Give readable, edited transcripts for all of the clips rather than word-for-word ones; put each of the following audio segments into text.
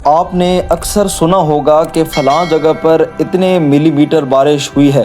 آپ نے اکثر سنا ہوگا کہ فلاں جگہ پر اتنے ملی میٹر بارش ہوئی ہے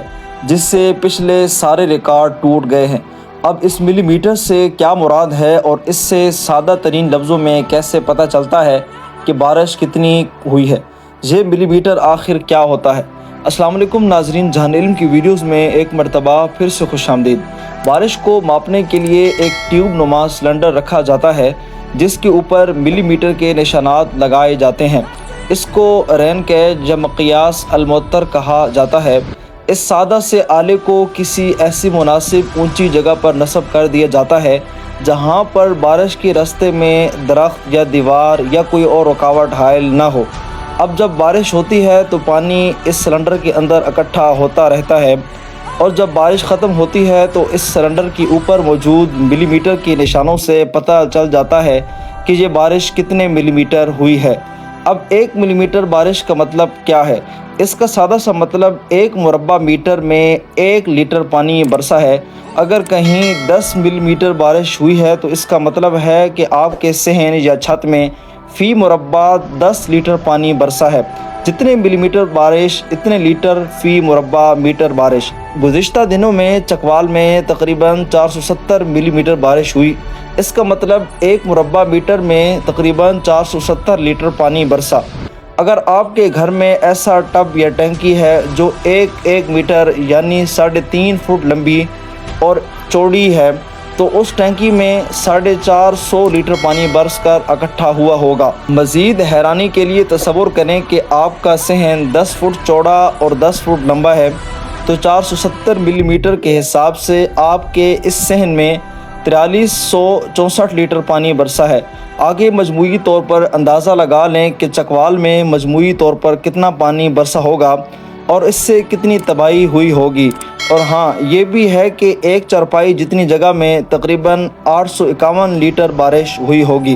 جس سے پچھلے سارے ریکارڈ ٹوٹ گئے ہیں۔ اب اس ملی میٹر سے کیا مراد ہے اور اس سے سادہ ترین لفظوں میں کیسے پتہ چلتا ہے کہ بارش کتنی ہوئی ہے؟ یہ ملی میٹر آخر کیا ہوتا ہے؟ السلام علیکم ناظرین، جہان علم کی ویڈیوز میں ایک مرتبہ پھر سے خوش آمدید۔ بارش کو ماپنے کے لیے ایک ٹیوب نما سلنڈر رکھا جاتا ہے جس کے اوپر ملی میٹر کے نشانات لگائے جاتے ہیں۔ اس کو رین گیج یا مقیاس المعتبر کہا جاتا ہے۔ اس سادہ سے آلے کو کسی ایسی مناسب اونچی جگہ پر نصب کر دیا جاتا ہے جہاں پر بارش کے راستے میں درخت یا دیوار یا کوئی اور رکاوٹ حائل نہ ہو۔ اب جب بارش ہوتی ہے تو پانی اس سلنڈر کے اندر اکٹھا ہوتا رہتا ہے، اور جب بارش ختم ہوتی ہے تو اس سلنڈر کے اوپر موجود ملی میٹر کے نشانوں سے پتہ چل جاتا ہے کہ یہ بارش کتنے ملی میٹر ہوئی ہے۔ اب 1 ملی میٹر بارش کا مطلب کیا ہے؟ اس کا سادہ سا مطلب 1 مربع میٹر میں 1 لیٹر پانی برسا ہے۔ اگر کہیں 10 ملی میٹر بارش ہوئی ہے تو اس کا مطلب ہے کہ آپ کے صحن یا چھت میں فی مربع 10 لیٹر پانی برسا ہے۔ جتنے ملی میٹر بارش اتنے لیٹر فی مربع میٹر بارش۔ گزشتہ دنوں میں چکوال میں تقریباً 470 ملی میٹر بارش ہوئی۔ اس کا مطلب 1 مربع میٹر میں تقریباً 470 لیٹر پانی برسا۔ اگر آپ کے گھر میں ایسا ٹب یا ٹینکی ہے جو 1 میٹر یعنی 3.5 فٹ لمبی اور چوڑی ہے تو اس ٹینکی میں 450 لیٹر پانی برس کر اکٹھا ہوا ہوگا۔ مزید حیرانی کے لیے تصور کریں کہ آپ کا صحن 10 فٹ چوڑا اور 10 فٹ لمبا ہے تو 470 ملی میٹر کے حساب سے آپ کے اس صحن میں 4364 لیٹر پانی برسا ہے۔ آگے مجموعی طور پر اندازہ لگا لیں کہ چکوال میں مجموعی طور پر کتنا پانی برسا ہوگا اور اس سے کتنی تباہی ہوئی ہوگی۔ اور ہاں، یہ بھی ہے کہ 1 چارپائی جتنی جگہ میں تقریباً 851 لیٹر بارش ہوئی ہوگی۔